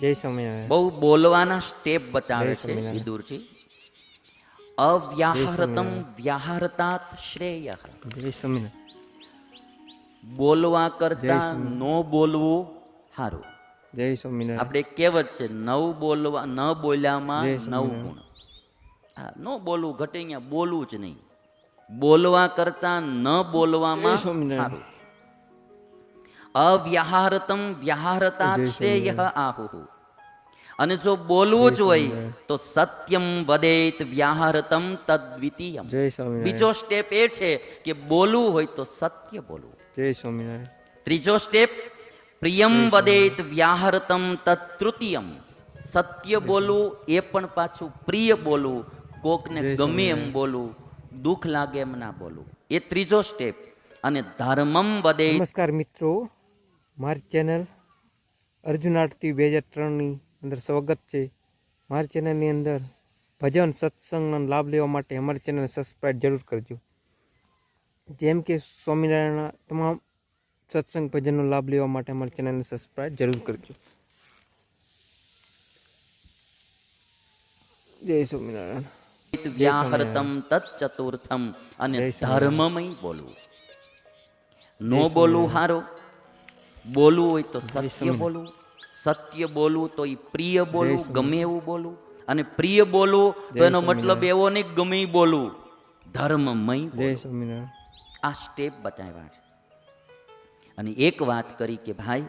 જય સ્વામિનારાયણ. બહુ બોલવાના સ્ટેપ બતાવે છે વિદુરજી. અવ્યાહૃતમ વ્યાહૃતાત શ્રેય. જય સ્વામિનારાયણ. બોલવા કરતા નો બોલવું સારું. જય સ્વામિનારાયણ. આપણે કહેવત છે ન બોલ્યામાં જય 9 ગુણ. હા, ન બોલવું ઘટે, અહીંયા બોલવું જ નહીં. બોલવા કરતા ન બોલવામાં સારું. અવ્યાહૃતમ વ્યાહૃતાત શ્રેય આહુઃ. અને જો બોલવું જ હોય તો સત્યમ વદેત વ્યાહૃતમ તદ્વિતીયમ. જય સ્વામિનારાયણ. બીજો સ્ટેપ એ છે કે બોલવું હોય તો સત્ય બોલવું. જય સ્વામિનારાયણ. ત્રીજો સ્ટેપ પ્રિયમ વદેત વ્યાહૃતમ તત્તૃતીયમ. સત્ય બોલવું એ પણ પાછું પ્રિય બોલવું, કોકને ગમે એમ બોલવું, દુઃખ લાગે એમ ના બોલવું, એ ત્રીજો સ્ટેપ. અને ધર્મમ વદેત. નમસ્કાર મિત્રો, મારી ચેનલ અર્જુન આરતી 2003ની અંદર સ્વાગત છે. મારી ચેનલની અંદર ભજન સત્સંગનો લાભ લેવા માટે અમારી ચેનલને સબસ્ક્રાઈબ જરૂર કરજો. જેમ કે સ્વામિનારાયણના તમામ સત્સંગ ભજનનો લાભ લેવા માટે અમારી ચેનલને સબસ્ક્રાઈબ જરૂર કરજો. જય સ્વામિનારાયણ. વ્યાહૃતમ તત્ચતુર્થમ. અને ધર્મમય બોલવું. નો બોલવું હારું, બોલવું હોય તો સત્ય બોલવું. સત્ય બોલવું તો એ પ્રિય બોલવું, ગમે એવું બોલવું. અને પ્રિય બોલવું તો એનો મતલબ એવો નહીં ગમે એ બોલવું, ધર્મમય જય બોલવું. સ્વામિનારાયણ. આ સ્ટેપ બતાવ્યા છે. અને એક વાત કરી કે ભાઈ,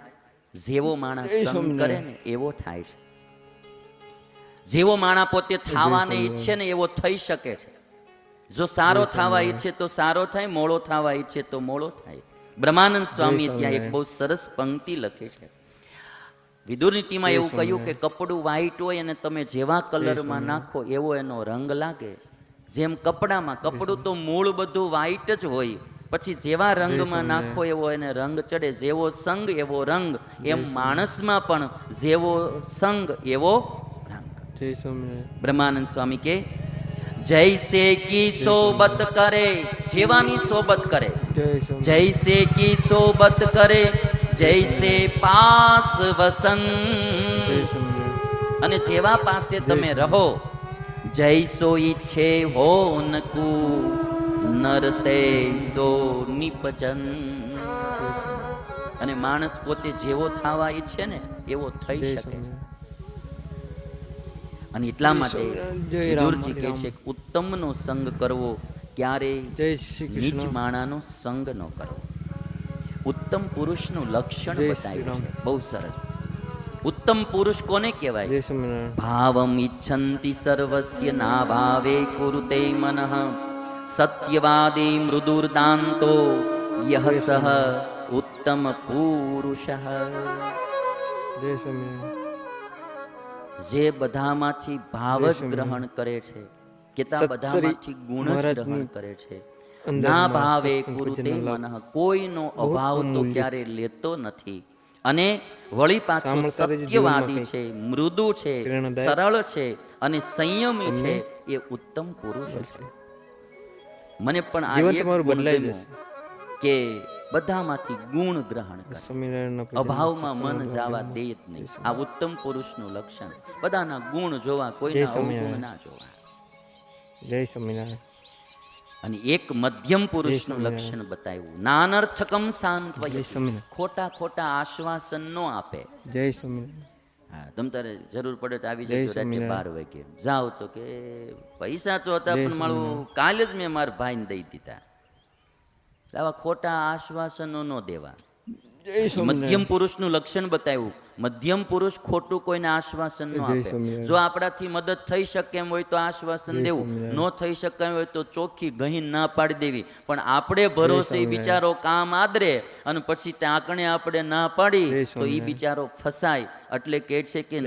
જેવો માણસ સંગ કરે ને એવો થાય છે. જેવો માણસ પોતે થવાને ઈચ્છે ને એવો થઈ શકે છે. જો સારો થવા ઈચ્છે તો સારો થાય, મોળો થવા ઈચ્છે તો મોળો થાય. બ્રહ્માનંદ સ્વામી ત્યાં એક બહુ સરસ પંક્તિ લખે છે. વિદુર નીતિમાં એવું કહ્યું કે કપડું વ્હાઈટ હોય અને તમે જેવા કલરમાં નાખો એવો એનો રંગ લાગે. જેમ કપડામાં, કપડું તો મૂળ બધું વ્હાઈટ જ હોય, પછી જેવા રંગમાં નાખો એવો એને રંગ ચડે. જેવો સંગ એવો રંગ. એમ માણસમાં પણ જેવો સંગ એવો રંગ. જય સ્વામિનારાયણ. બ્રહ્માનંદ સ્વામી કે જૈસે કી સોબત કરે, જેવાની સોબત કરે. જય સ્વામિનારાયણ. જૈસે કી સોબત કરે, જૈસે પાસ વસન. જય સ્વામિનારાયણ. અને જેવા પાસે તમે રહો, જૈસો ઈચ્છે હો નકુ નરતે સો નિપજન. અને માણસ પોતે જેવો થવા ઈચ્છે ને એવો થઈ શકે છે. અને એટલા માટે વિદુરજી કહે છે કે ઉત્તમનો સંગ કરવો, ક્યારેય જય શ્રી નીચ કૃષ્ણ. માણાનો સંગ ન કરવો. ઉત્તમ પુરુષનું લક્ષણ જય બતાવ્યું શ્રી છે, બહુ સરસ. ઉત્તમ પુરુષ કોને કહેવાય? જય સ્વામિનારાયણ. ભાવમ ઈચ્છન્તિ સર્વસ્ય ના ભાવે કુરુતે મનઃ સત્યવાદી મૃદુર્દાંતો યહ સહ ઉત્તમ પુરુષ. જય સ્વામિનારાયણ. જે બધામાંથી ભાવ જ ગ્રહણ કરે છે, કેતા બધામાંથી ગુણ જ ગ્રહણ કરે છે. ના ભાવે કુરુતે મનઃ, કોઈનો અભાવ તો ક્યારે લેતો નથી. અને વળી પાછો સત્યવાદી છે, મૃદુ છે, સરળ છે અને સંયમી છે, એ ઉત્તમ પુરુષ છે. મને પણ આ એક ગુણ ગમ્યો કે બધામાંથી ગુણ ગ્રહણ કરે, અભાવમાં મન જવા દે જ નહીં. આ ઉત્તમ પુરુષનું લક્ષણ. બધાના ગુણ જોવા, કોઈના અવગુણ ના જોવા. જય સ્વામિનારાયણ. અને એક મધ્યમ પુરુષનું લક્ષણ બતાવ્યું. નાનર્થકમ સાંત્વય. ખોટા ખોટા આશ્વાસન નો આપે. જય સ્વામિનારાયણ. હા, તમ તારે જરૂર પડે તો આવી જજો રાતે 12 વાગે. જાઓ તો કે પૈસા તો હતા પણ મારું કાલે જ મેં મારા ભાઈને દઈ દીધા. આવા ખોટા આશ્વાસનો ન દેવા. મધ્યમ પુરુષનું લક્ષણ બતાવ્યું. મધ્યમ પુરુષ ખોટું કોઈને આશ્વાસન ન આપે. જો આપણાથી મદદ થઈ શકે એમ હોય તો આશ્વાસન દેવું, ન થઈ શકે એમ હોય તો ચોખ્ખી ગહીન ના પાડી દેવી. પણ આપણે ભરોસે બિચારો કામ આદરે અને પછી ટાંકણે આપણે ના પાડી તો એ બિચારો ફસાય. એટલે કહે છે કે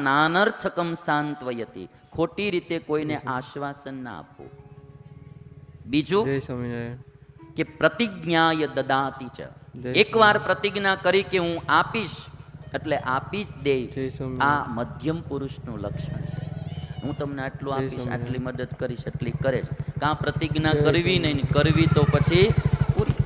નાનર્થકમ સાંત્વયતિ, ખોટી રીતે કોઈને આશ્વાસન ના આપવું. બીજું કે પ્રતિજ્ઞાય દદાતિ ચ, એકવાર પ્રતિજ્ઞા કરી કે હું આપીશ એટલે આપી જ દે. આ મધ્યમ પુરુષનું લક્ષણ છે. હું તમને આટલું આપીશ, આટલી મદદ કરીશ, એટલી કરે છે. કાં પ્રતિજ્ઞા કરવી નહીં, કરવી તો પછી પૂરી.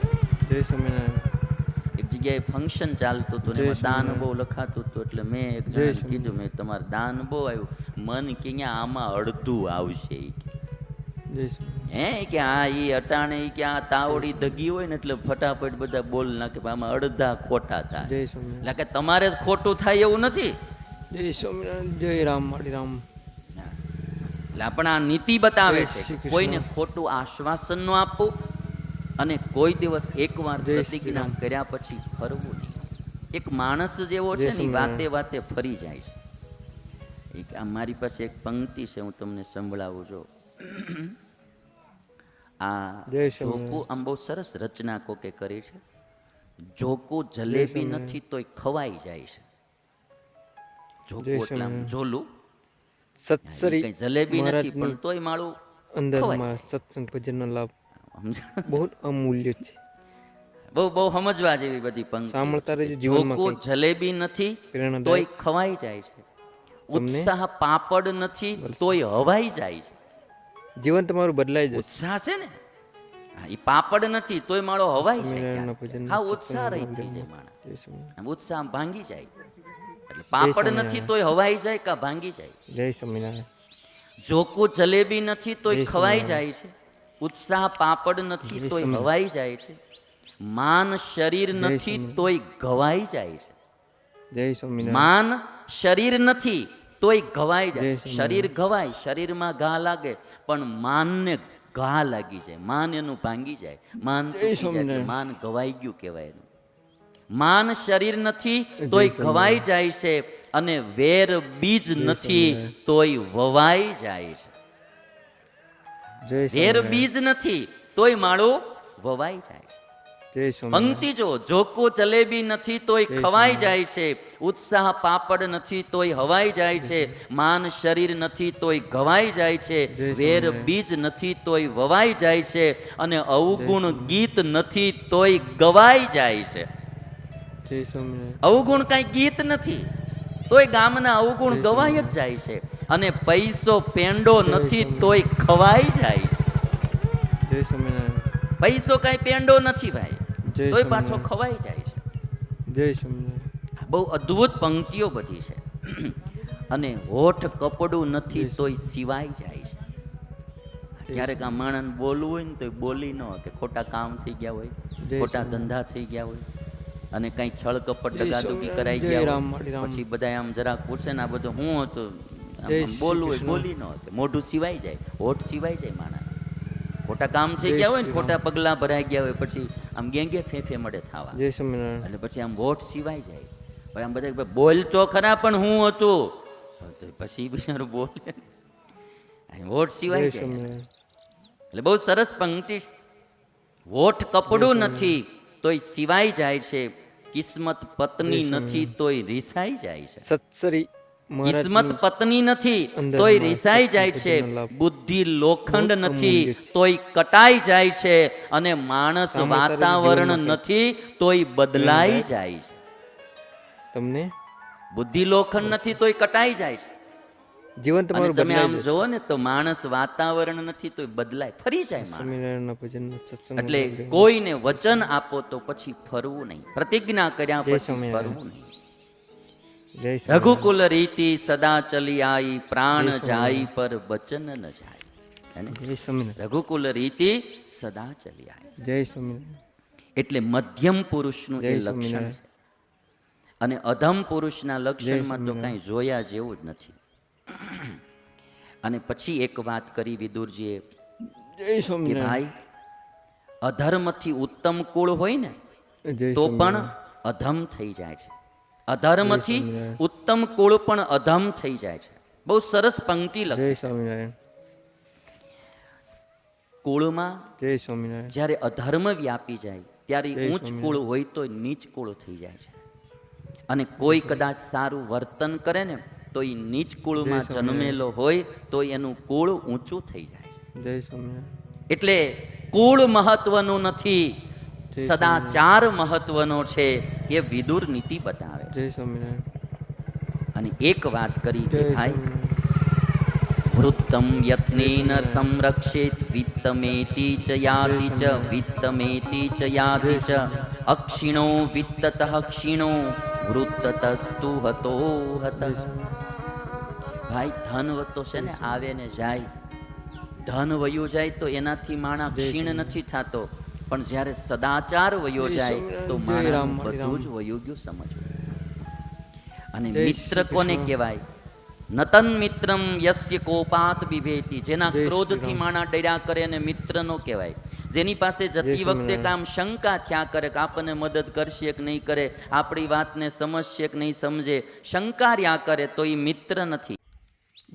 એક જગ્યાએ ફંક્શન ચાલતું હતું ને જય એમાં દાન સ્વામિનારાયણ. બહુ લખાતું હતું એટલે મેં એક જય જણાને સ્વામિનારાયણ. કીધું મેં તમારે દાન બહુ આવ્યું મન કે અહીંયા આમાં અડધું આવશે ઈ કે. જય સ્વામિનારાયણ. હે કે આ ઈ અટાણે ઈ કે આ તાવડી દગી હોય ને એટલે ફટાફટ બધા બોલ નાખે પણ આમાં અડધા ખોટા થાય જય સ્વામિનારાયણ. એટલે કે તમારે જ ખોટું થાય એવું નથી. જય સ્વામિનારાયણ. જય રામ મારી રામ. એટલે આપણે આ નીતિ બતાવે જય છે શ્રી કૃષ્ણ. કોઈને ખોટું આશ્વાસન ન આપવું અને કોઈ દિવસ એકવાર જય શ્રી પ્રતિજ્ઞા રામ. કર્યા પછી ફરવું નહીં. એક માણસ જેવો જય છે ને ઈ વાતે સ્વામિનારાયણ. વાતે ફરી જાય છે. એક આ મારી પાસે એક પંક્તિ છે હું તમને સંભળાવું છું. આ જય જોકું સ્વામિનારાયણ. આમ બહુ સરસ રચના કોકે કરી છે. જોકું જલેબી સ્વામિનારાયણ. નથી તોય ખવાઈ જાય છે. જોકું જય એટલે આમ સ્વામિનારાયણ. જોલું સત્સરી કઈ જલેબી નથી મહારાજની પણ તોય માળું અંદરમાં સત્સંગ ભજનનો લાભ સમજ્યા? બહુ અમૂલ્ય છે. બહુ બહુ સમજવા જેવી બધી પંક્તિ સાંભળતા રહેજો, જીવનમાં જોકું કંઈક જલેબી નથી પ્રેરણાદાયક. તોય ખવાઈ જાય છે. તમને ઉત્સાહ પાપડ નથી તોય હવાઈ જાય છે. જીવન તમારું બદલાઈ જશે. ઉત્સાહ છે ને હા, ઈ પાપડ નથી તોય માળો હવાઈ સ્વામિનારાયણના જાય ભજનનો હા સત્સંગનો ઉત્સાહ રહી લાભ થઈ લેવો. જાય માણસ જય સ્વામિનારાયણ. આમ ઉત્સાહ આમ ભાંગી જાય એટલે પાપડ સ્વામિનારાયણ. નથી તોય હવાઈ જાય કા ભાંગી જાય. જય સ્વામિનારાયણ. જોકું જલેબી નથી તોય જય ખવાઈ સ્વામિનારાયણ. જાય છે. ઉત્સાહ પાપડ નથી જય તોય સ્વામિનારાયણ. હવાઈ જાય છે. માન શરીર જય નથી સ્વામિનારાયણ. તોય ઘવાઈ જાય છે. જય સ્વામિનારાયણ. માન શરીર નથી તોય ઘવાઈ જાય. જય સ્વામિનારાયણ. શરીર ઘવાય શરીરમાં ઘા લાગે પણ માનને ઘા લાગી જાય. માન એનું ભાંગી જાય. માન તૂટી જાય એટલે સ્વામિનારાયણ. માન ઘવાઈ ગયું કહેવાય એનું. માન શરીર નથી જય તોય સ્વામિનારાયણ. ઘવાઈ જાય છે અને વેર બીજ નથી સ્વામિનારાયણ. તોય વવાઈ જાય છે. જય વેર સ્વામિનારાયણ. બીજ નથી તોય માળું વવાઈ જાય છે. જય સ્વામિનારાયણ. પંક્તિ જો જોકો જલેબી નથી તોય જય ખવાઈ સ્વામિનારાયણ. જાય છે. ઉત્સાહ પાપડ નથી તોય હવાઈ જાય છે. માન શરીર નથી તોય ઘવાઈ જાય છે. જય વેર સ્વામિનારાયણ. બીજ નથી તોય વવાઈ જાય છે અને અવગુણ સ્વામિનારાયણ. ગીત નથી તોય ગવાઈ જાય છે. જય સ્વામિનારાયણ. અવગુણ કઈ ગીત નથી તોય ગામના અવગુણ જય ગવાય જ જાય છે અને પૈસો પેંડો જય નથી સ્વામિનારાયણ. તોય ખવાઈ જાય છે. જય સ્વામિનારાયણ. પૈસો કઈ પેંડો નથી ભાઈ જય તોય પાછો સ્વામિનારાયણ. ખવાઈ જાય છે. જય સ્વામિનારાયણ. બહુ અદ્ભુત પંક્તિઓ બધી છે અને હોઠ કપડું નથી જય તોય સિવાય જાય છે. ક્યારેક આ માણસ બોલવું હોય ને તો બોલી ન હોય કે ખોટા કામ થઈ ગયા હોય જય ખોટા સ્વામિનારાયણ. ધંધા થઈ ગયા હોય અને કઈ છળ કપટ જય દગાદુગી સ્વામિનારાયણ. કરાઈ જય ગયા રામ હોય મારી રામ. પછી બધા આમ જરાક પૂછે ને આ બધું હું હતું આમ જય આમ શ્રી બોલવું હોય કૃષ્ણ. બોલી ન હોય મોઢું સિવાય જાય હોઠ સિવાય જાય માણસ. ખોટા કામ થઈ જય ગયા હોય ને શ્રી ખોટા પગલા ભરાઈ ગયા હોય પછી આમ ગેંગે ફેફે મળે થાવા જય સ્વામિનારાયણ. એટલે પછી આમ વોટ સિવાય જાય પછી આમ બધા બોલ તો ખરા પણ હું હતું તો પછી બિચારું બોલે વોટ સિવાય જય જાય સ્વામિનારાયણ. એટલે બહુ સરસ પંક્તિ છે. વોટ કપડું નથી તોય સિવાય જાય છે. કિસ્મત પત્ની જય નથી તોય રીસાઈ જાય છે. સત્સરી કિસ્મત મહારાજની પત્ની નથી અંદરમાં તોય રીસાઈ જાય છે. સત્સંગ લાભ બુદ્ધિ લોખંડ બહુ નથી અમૂલ્ય છે. તોય કટાઈ જાય છે અને માણસ સાંભળતા રહેજો, વાતાવરણ જીવનમાં નથી તોય બદલાઈ પ્રેરણાદાયક. જાય છે. તમને બુદ્ધિ લોખંડ નથી તોય કટાઈ જાય છે. જીવન અને તમારું તમે આમ બદલાઈ જશે. જોવો ને તો માણસ વાતાવરણ નથી તોય બદલાય ફરી જાય માણસ. સ્વામિનારાયણના ભજનનો સત્સંગનો એટલે લાભ લેવો. કોઈને વચન આપો તો પછી ફરવું નહીં. પ્રતિજ્ઞા કર્યા જય પછી સ્વામિનારાયણ. ફરવું નહીં. જય સ્વામિનારાયણ. રઘુકુલ રીતિ સદા ચલી આઈ પ્રાણ જય સ્વામિનારાયણ. જાય પર વચન ન જાય. હે ને? જય સ્વામિનારાયણ. રઘુકુલ રીતિ સદા ચલી આઈ જય સ્વામિનારાયણ. એટલે મધ્યમ પુરુષનું જય એ લક્ષણ સ્વામિનારાયણ. છે અને અધમ પુરુષના લક્ષણમાં તો સ્વામિનારાયણ. કાંઈ જોયા જેવું જ નથી. અને પછી એક વાત કરી વિદુરજીએ જય કે સ્વામિનારાયણ. ભાઈ અધર્મથી ઉત્તમ કુળ હોય ને જય તો પણ સ્વામિનારાયણ. અધમ થઈ જાય છે. અધર્મથી જય સ્વામિનારાયણ. ઉત્તમ કુળ પણ અધમ થઈ જાય છે. બહુ સરસ પંક્તિ જય લખી. સ્વામિનારાયણ. કુળમાં જય સ્વામિનારાયણ. જ્યારે અધર્મ વ્યાપી જાય ત્યારે જય ઊંચ સ્વામિનારાયણ. કુળ હોય તો નીચ કુળ થઈ જાય છે. અને કોઈ કદાચ સારું વર્તન કરે ને તો એ નીચ કુળમાં જય સ્વામિનારાયણ. જન્મેલો હોય તો એનું કુળ ઊંચું થઈ જાય છે. જય સ્વામિનારાયણ. એટલે કુળ મહત્વનું નથી જય સદાચાર મહત્વનો છે એ વિદુર નીતિ બતાવે છે. જય સ્વામિનારાયણ. અને એક વાત કરી કે જય ભાઈ સ્વામિનારાયણ. વૃત્તમ યત્નેન સંરક્ષેત વિત્તમેતિ ચ યાતિ ચ વિત્તમેતિ ચ યાતિ ચ અક્ષીણો વિત્તતઃ ક્ષીણો વૃત્તતસ્તુ હતો હતઃ. ભાઈ ધન તો છે ને આવે ને જાય, ધન વયું જાય તો એનાથી માણા ક્ષીણ નથી થતો, પણ જ્યારે સદાચાર વયો જાય તો માણા બધું જ વયું ગયું સમજવું. અને મિત્ર કોને કહેવાય? નતન મિત્રમ યસ્ય કોપાત બિભેતિ, જેના ક્રોધથી માણા ડર્યા કરે અને મિત્ર નો કહેવાય. જેની પાસે જતી વખતે કામ શંકા થયા કરે કે આપણને મદદ કરશે કે નહીં કરે, આપણી વાતને સમજશે કે નહીં સમજે, શંકા રહ્યા કરે તો એ મિત્ર નથી.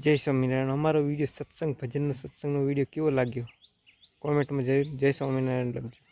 જય સ્વામિનારાયણ. અમારો વિડીયો સત્સંગ ભજનનો સત્સંગનો વિડીયો કેવો લાગ્યો કોમેન્ટમાં જય સ્વામિનારાયણ લખજો.